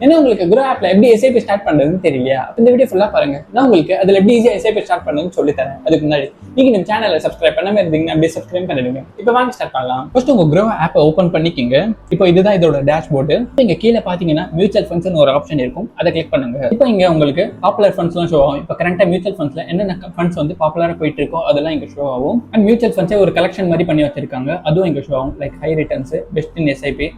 ஏன்னா உங்களுக்கு குரோ ஆப்ல எப்படி எஸ்ஐபி ஸ்டார்ட் பண்றதுன்னு தெரியலையா? இந்த வீடியோ ஃபுல்லா பாருங்க. நான் உங்களுக்கு அதுல எப்படி ஈஸியா எஸ்ஐபி ஸ்டார்ட் பண்ணணும்னு சொல்லி தரேன். அதுக்கு முன்னாடி நீங்க நம்ம சேனலை சப்ஸ்கிரைப் பண்ணாம இருந்தீங்கன்னா அப்படியே சப்ஸ்கிரைப் பண்ணிடுங்க. இப்போ வாங்க ஸ்டார்ட் பண்ணலாம். ஃபர்ஸ்ட் உங்க குரோ ஆப்பை ஓபன் பண்ணிக்கிங்க. இப்போ இதுதான் இதோட டேஷ்போர்டு. இங்க கீழே பாத்தீங்கன்னா மியூச்சுவல் ஃபண்ட்ஸ்னு ஒரு ஆப்ஷன் இருக்கும், அதை கிளிக் பண்ணுங்க. இப்போ இங்க உங்களுக்கு பாப்புலர் ஃபண்ட்ஸ்லாம் ஷோ ஆகும். இப்போ கரண்டா மியூச்சுவல் ஃபண்ட்ஸ்ல என்னென்ன ஃபண்ட்ஸ் வந்து பாப்புலரா போயிட்டு இருக்கோ அதெல்லாம் இங்க ஷோ ஆகும். அண்ட் மியூச்சுவல் ஃபண்ட்ஸே ஒரு கலெக்ஷன் மாதிரி பண்ணி வச்சிருக்காங்க, அதுவும் இங்க ஷோ ஆகும். Like high returns, best in SIP,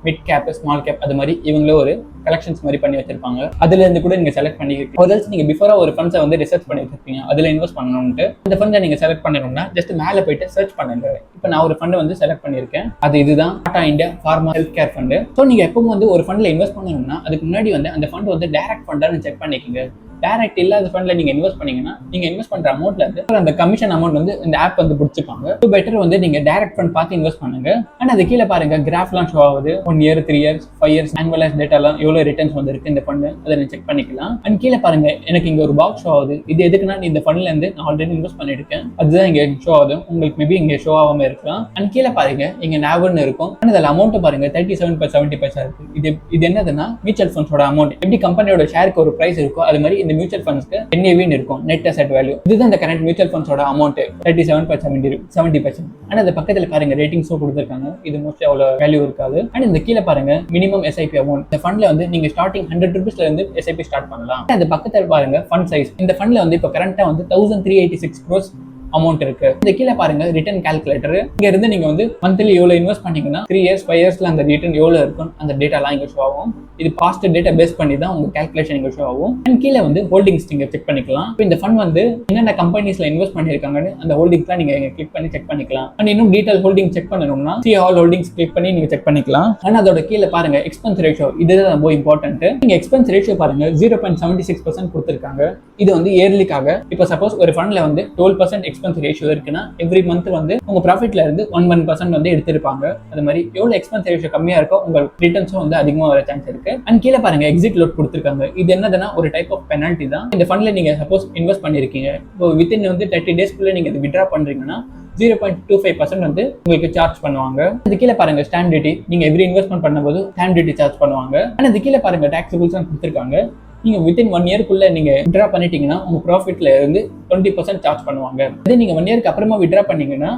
mid cap, small cap, அது மாதிரி இவங்களே ஒரு கலெக்ஷன்ஸ் மாதிரி பண்ணி வச்சிருப்பாங்க. அதுல இருந்து கூட நீங்க செலக்ட் பண்ணிக்கிறீங்க. நீங்க பிஃபோரா ஒரு ஃபண்ட்ஸை வந்து ரிசர்ச் பண்ணி வச்சிருப்பீங்க, அதுல இன்வெஸ்ட் பண்ணணும்ட்டு. அந்த ஃபண்டை நீங்க செலக்ட் பண்ணணும்னா ஜஸ்ட் மேல போயிட்டு சர்ச் பண்ணுங்க. இப்போ நான் ஒரு ஃபண்ட் வந்து செலக்ட் பண்ணியிருக்கேன், அது இதுதான் Tata India pharma health care fund. So நீங்க எப்பவும் வந்து ஒரு ஃபண்ட்ல இன்வெஸ்ட் பண்ணணும்னா அதுக்கு முன்னாடி வந்து அந்த ஃபண்ட் வந்து டைரக்ட் ஃபண்டான்னு செக் பண்ணிக்கோங்க. டைரக்ட் இல்லாத ஃபண்ட்ல நீங்க இன்வெஸ்ட் பண்ணீங்கன்னா நீங்க இன்வெஸ்ட் பண்ற அமௌண்ட்ல இருந்து அந்த கமிஷன் அமௌண்ட் வந்து இந்த ஆப் வந்து பிடிச்சிப்பாங்க. ஸோ பெட்டர் வந்து நீங்க டைரக்ட் ஃபண்ட் பார்த்து இன்வெஸ்ட் பண்ணுங்க. அண்ட் அது கீழே பாருங்க கிராஃப்லாம் ஷோ ஆகுது. 1 year, 3 years, 5 years ஆனுவலைஸ் டேட்டாலாம் எவ்வளவு ரிட்டர்ன்ஸ் வந்துருக்கு இந்த ஃபண்ட், அதை நீங்க செக் பண்ணிக்கலாம். அண்ட் கீழே பாருங்க எனக்கு இங்க ஒரு பாக்ஸ் ஷோ ஆகுது. இது எதுக்குன்னா இந்த ஃபண்ட்ல இருந்து நான் ஆல்ரெடி இன்வெஸ்ட் பண்ணிருக்கேன், அதுதான் இங்க ஷோ ஆகுது. உங்களுக்கு மேபி இங்க ஷோ ஆகாம இருக்கலாம். அண்ட் கீழே பாருங்க இங்க நாவல்னு இருக்கும். அண்ட் அதில் அமௌண்ட் பாருங்க 37.70 பைசா இருக்கு. இது என்னதுன்னா மியூச்சுவல் ஃபண்ட்ஸோட அமௌண்ட். எப்படி கம்பெனியோட ஷேருக்கு ஒரு பிரைஸ் இருக்கோ அது மாதிரி இந்த மியூச்சுவல் ஃபண்ட்ஸ்க்கு NAV இருக்கும், நெட் அசெட் வேல்யூ. இதுதான் இந்த கரண்ட் மியூச்சுவல் ஃபண்ட்ஸோட அமௌண்ட் 37.70%. ஆனா அது பக்கத்துல பாருங்க ரேட்டிங்ஸும் கொடுத்துருக்காங்க, இது மோஸ்ட்லி அவ்வளவு வேல்யூ இருக்காது. அண்ட் இந்த கீழே பாருங்க மினிமம் SIP அமௌண்ட். இந்த ஃபண்ட்ல வந்து நீங்க ஸ்டார்டிங் 100 ரூபீஸ்ல இருந்து SIP ஸ்டார்ட் பண்ணலாம். அந்த பக்கத்துல பாருங்க ஃபண்ட் சைஸ். இந்த ஃபண்ட்ல வந்து இப்போ கரண்டா வந்து 1386 crores அமௌண்ட் இருக்கு. இந்த கீழே பாருங்க ரிட்டர்ன் கால்குலேட்டர். இங்க இருந்து நீங்க வந்து மந்த்லி எவ்வளவு இன்வெஸ்ட் பண்ணீங்கன்னா 3 years, 5 yearsல அந்த ரிட்டர்ன் எவ்வளவு இருக்கும் அந்த டேட்டாலாம் இங்க ஷோ ஆகும். இது பாஸ்ட் டேட்டா பேஸ் பண்ணி தான் உங்க கால்குலேஷன் இங்க ஷோ ஆகும். அண்ட் கீழே வந்து ஹோல்டிங்ஸ் நீங்க செக் பண்ணிக்கலாம். இப்போ இந்த ஃபண்ட் வந்து என்னென்ன கம்பெனிஸ்ல இன்வெஸ்ட் பண்ணிருக்காங்கன்னு அந்த ஹோல்டிங்ஸ்லாம் நீங்க கிளிக் பண்ணி செக் பண்ணிக்கலாம். அண்ட் இன்னும் டீடைல் ஹோல்டிங் செக் பண்ணணும்னா see all holdings கிளிக் பண்ணி நீங்க செக் பண்ணிக்கலாம். அண்ட் அதோட கீழே பாருங்க எக்ஸ்பென்ஸ் ரேஷியோ, இதுதான் ரொம்ப இம்பார்ட்டன்ட். நீங்க எக்ஸ்பென்ஸ் ரேஷியோ பாருங்க 0.76% கொடுத்துருக்காங்க. இது வந்து இயர்லிக்காக. இப்போ சப்போஸ் ஒரு ஃபண்ட்ல வந்து 12% எக்ஸ்பென்ஸ் ரேஷியோ இருக்குன்னா எவ்ரி மந்த் வந்து உங்க ப்ராஃபிட்ல இருந்து 1% வந்து எடுத்திருப்பாங்க. அது மாதிரி எவ்வளவு எக்ஸ்பென்ஸ் ரேஷியோ கம்மியா இருக்கோ உங்க ரிட்டர்ன்ஸும் வந்து அதிகமா வர சான்ஸ் இருக்கு. அண்ட் கீழே பாருங்க எக்ஸிட் லோட் கொடுத்துருக்காங்க. இது என்னதுன்னா ஒரு டைப் ஆஃப் பெனல்ட்டி தான். இந்த ஃபண்ட்ல நீங்க சப்போஸ் இன்வெஸ்ட் பண்ணிருக்கீங்க, இப்போ வித்தின் வந்து 30 daysக்குள்ள நீங்க இது வித்ட்ரா பண்றீங்கன்னா 0.25% வந்து உங்களுக்கு சார்ஜ் பண்ணுவாங்க. அது கீழே பாருங்க ஸ்டாம்ப் டியூட்டி. நீங்க எவ்ரி இன்வெஸ்ட்மெண்ட் பண்ணும்போது ஸ்டாம்ப் டியூட்டி சார்ஜ் பண்ணுவாங்க. ஆனா அது கீழே பாருங்க டாக்ஸ் ரூல்ஸ் கொடுத்துருக்காங்க. நீங்க வித்தின் 1 yearக்குள்ள நீங்க வித்ட்ரா பண்ணிட்டீங்கன்னா உங்க ப்ராஃபிட்ல இருந்து 20% சார்ஜ் பண்ணுவாங்க. அதே நீங்க 1 yearக்கு அப்புறமா வித்ட்ரா பண்ணீங்கன்னா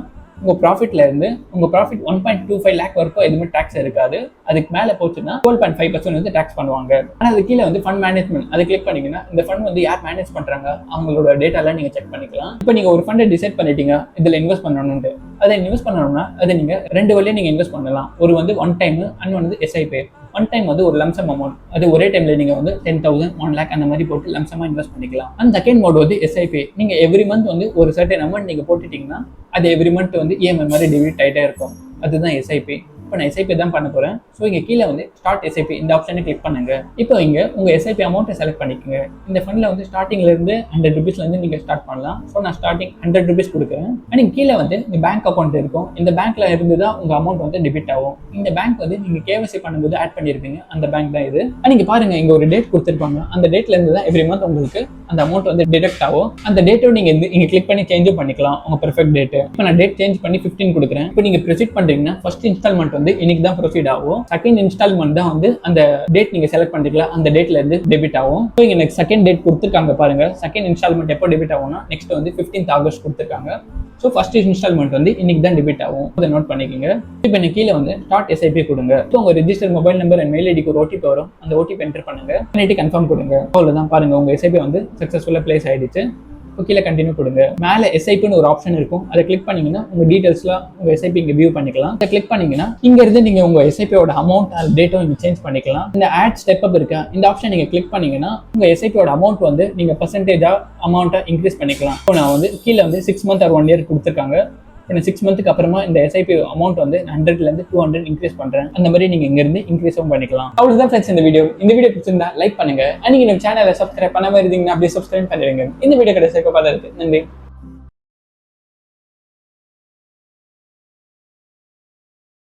உங்க ப்ராஃபிட்ல இருந்து உங்க ப்ராஃபிட் 1.25 lakh வரைக்கும் எதுவுமே டாக்ஸ் இருக்காது. அதுக்கு மேல போச்சுன்னா 12.5% வந்து டாக்ஸ் பண்ணுவாங்க. ஆனா அது கீழே வந்து ஃபண்ட் மேனேஜ்மெண்ட், அதை கிளிக் பண்ணீங்கன்னா இந்த ஃபண்ட் வந்து யார் மேனேஜ் பண்றாங்க அவங்களோட டேட்டாலாம் நீங்க செக் பண்ணிக்கலாம். இப்போ நீங்க ஒரு ஃபண்டை டிசைட் பண்ணிட்டீங்க இதுல இன்வெஸ்ட் பண்ணணும்னு, அதை இன்வெஸ்ட் பண்ணணும்னா அதை நீங்க 2 வழியா நீங்க இன்வெஸ்ட் பண்ணலாம். ஒரு வந்து ஒன் டைம், அண்ட் வந்து SIP. ஒன் டைம் வந்து ஒரு லம்சம் அமௌண்ட், அது ஒரே டைம்ல நீங்க வந்து 10,000, 1 lakh அந்த மாதிரி போட்டு லம்சமா இன்வெஸ்ட் பண்ணிக்கலாம். அண்ட் செகண்ட் மோட் வந்து SIP. நீங்க எவ்ரி மந்த் வந்து ஒரு சர்டன் அமௌண்ட் நீங்க போட்டுட்டீங்கன்னா அது எவ்ரி மந்த் வந்து EMI மாதிரி டெபிட் ஆகிட்டே இருக்கும். அதுதான் SIP. இப்போ நான் SIP தான் பண்ண போறேன். ஸோ இங்க கீழே வந்து ஸ்டார்ட் SIP இந்த ஆப்ஷனை கிளிக் பண்ணுங்க. இப்போ இங்க உங்க SIP அமௌண்ட்டை செலக்ட் பண்ணிக்கோங்க. இந்த ஃபண்ட்ல வந்து ஸ்டார்டிங்ல இருந்து 100 ரூபீஸ்ல இருந்து நீங்க ஸ்டார்ட் பண்ணலாம். ஸோ நான் ஸ்டார்டிங் 100 ரூபீஸ் கொடுக்குறேன். அண்ட் கீழே வந்து இந்த பேங்க் அக்கௌண்ட் இருக்கும். இந்த பேங்க்ல இருந்து தான் உங்க அமௌண்ட் வந்து டெபிட் ஆகும். இந்த பேங்க் வந்து நீங்க KYC பண்ணும்போது ஆட் பண்ணிருப்பீங்க, அந்த பேங்க் தான் இது. நீங்க பாருங்க இங்க ஒரு டேட் கொடுத்துருப்பாங்க. அந்த டேட்ல இருந்து தான் எவ்ரி மந்த் உங்களுக்கு அந்த அமௌண்ட் வந்து டிடக்ட் ஆகும். அந்த டேட்டை நீங்க இங்க கிளிக் பண்ணி சேஞ்சும் பண்ணிக்கலாம் உங்க பெர்ஃபெக்ட் டேட். இப்போ நான் டேட் சேஞ்ச் பண்ணி 15 கொடுக்குறேன். இப்போ நீங்க ப்ரொசீட் பண்றீங்கன்னா ஃபர்ஸ்ட் இன்ஸ்டால்மெண்ட் வந்து இன்னைக்கு தான் ப்ரொசீட் ஆகும். செகண்ட் இன்ஸ்டால்மெண்ட் தான் வந்து அந்த டேட் நீங்க செலக்ட் பண்ணிக்கலாம், அந்த டேட்ல இருந்து டெபிட் ஆகும். ஸோ இங்க நெக்ஸ்ட் செகண்ட் டேட் கொடுத்துருக்காங்க பாருங்க. செகண்ட் இன்ஸ்டால்மெண்ட் எப்போ டெபிட் ஆகும்னா நெக்ஸ்ட் வந்து 15th August கொடுத்துருக்காங்க. ஸோ ஃபர்ஸ்ட் இன்ஸ்டால்மெண்ட் வந்து இன்னைக்கு தான் டெபிட் ஆகும், அதை நோட் பண்ணிக்கோங்க. இப்போ எனக்கு கீழே வந்து ஸ்டார்ட் SIP கொடுங்க. ஸோ உங்க register mobile number and mail ஐடிக்கு ஒரு OTP வரும், அந்த OTP என்டர் பண்ணுங்க, பண்ணிட்டு கன்ஃபார்ம் கொடுங்க. அவ்வளோதான். பாருங்க உங்க SIP வந்து சக்ஸஸ்ஃபுல்லாக பிளேஸ் ஆயிடுச்சு. இப்போ கீழே கண்டினியூ கொடுங்க. மேலே SIPன்னு ஒரு ஆப்ஷன் இருக்கும், அதை கிளிக் பண்ணீங்கன்னா உங்க டீடைல்ஸ்லாம் உங்க SIP இங்க வியூ பண்ணிக்கலாம். அதை கிளிக் பண்ணீங்கன்னா இங்க இருந்து நீங்க உங்க SIPயோட அமௌண்ட் அண்ட் டேட்டும் நீங்க சேஞ்ச் பண்ணிக்கலாம். இந்த ஆட் ஸ்டெப் அப் இருக்கா, இந்த ஆப்ஷன் நீங்க கிளிக் பண்ணீங்கன்னா உங்க SIPயோட அமௌண்ட் வந்து நீங்க பர்சன்டேஜா அமௌண்ட்டை இன்க்ரீஸ் பண்ணிக்கலாம். இப்போ நான் வந்து கீழே வந்து 6 month or 1 year கொடுத்துருக்காங்க. இப்போ 6 monthக்கு அப்புறமா இந்த SIP அமௌண்ட் வந்து 100ல இருந்து 200 இன்க்ரீஸ் பண்றேன். அந்த மாதிரி நீங்க இங்க இருந்து இன்க்ரீஸும் பண்ணிக்கலாம். அவ்வளவுதான் ஃப்ரெண்ட்ஸ் இந்த வீடியோ. இந்த வீடியோ பிடிச்சிருந்தா லைக் பண்ணுங்க. நீங்க நம்ம சேனலை சப்ஸ்கிரைப் பண்ணாம இருந்தீங்கன்னா அப்படியே சப்ஸ்கிரைப் பண்ணிடுங்க. இந்த வீடியோ கடைசியாக பார்த்ததுக்கு நன்றி.